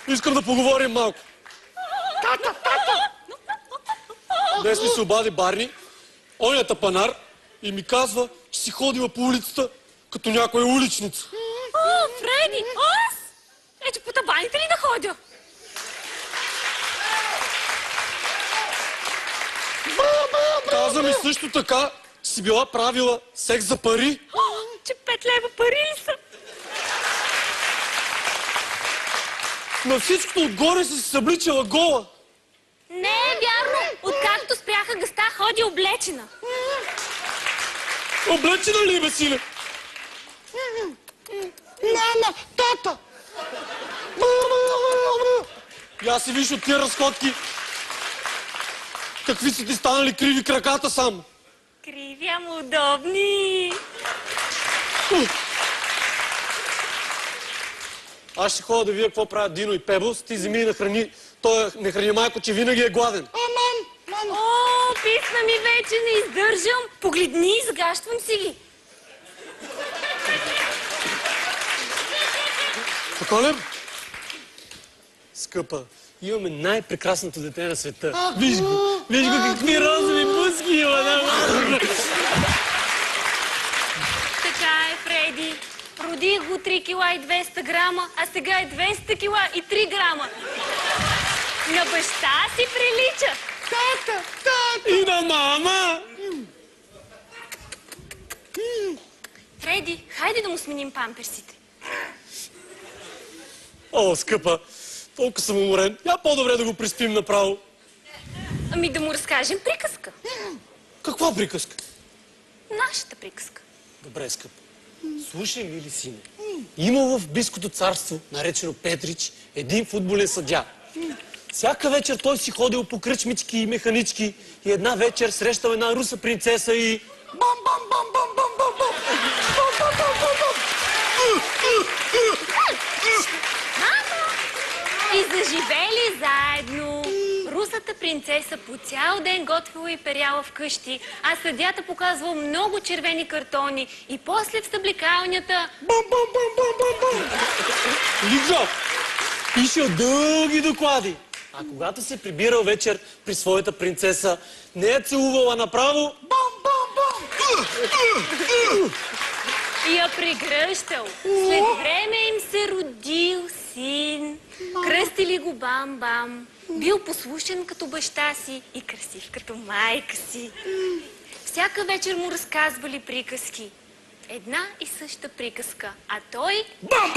Искам да поговорим малко. Тата! Днес ми се обади Барни, оня тапанар, и ми казва, че си ходила по улицата като някоя уличница. О, Фреди, аз? Ето по табаните ли да ходя? Каза ми също така, че си била правила секс за пари. О, че 5 лева пари ли са? На всичкото отгоре си събличала гола. Не е вярно. Откакто спряха гъста, ходи облечена. Облечена ли, бе, сине? Мама, тата! Я си виж от тия разходки. Какви са ти станали криви краката само. Криви, ама удобни. Аз ще ходя да видя какво правят Дино и Пеблс. Ти вземи и нахрани. Той не храни майко, че винаги е гладен. Мам! О, писна ми вече, не издържам. Погледни, изгащвам си ги. Така ли? Скъпа, имаме най-прекрасното дете на света. Виж го, какви розови бузки има. Така е, Фреди. Родих го 3 кила и 200 грама, а сега е 200 кила и 3 грама. На баща си прилича. Тата! И на мама! Фреди, хайде да му сменим памперсите. О, скъпа, толкова съм уморен. Я по-добре да го приспим направо. Ами да му разкажем приказка. Каква приказка? Нашата приказка. Добре, скъпа. Слушай, мили сине. Има в близкото царство, наречено Петрич, един футболен съдия. Всяка вечер той си ходил по кръчмички и механички и една вечер срещал една руса принцеса и... И заживели заедно. Русата принцеса по цял ден готвила и перяла вкъщи, а съдията показвал много червени картони и после в съблекалнята... Лигжо! Пишел дълги доклади. А когато се прибирал вечер при своята принцеса, не я целувала направо... И я прегръщал. След време им се родил син. Кръстили го Бам-Бам. Бил послушен като баща си и красив като майка си. Всяка вечер му разказвали приказки. Една и съща приказка. А той... Бам!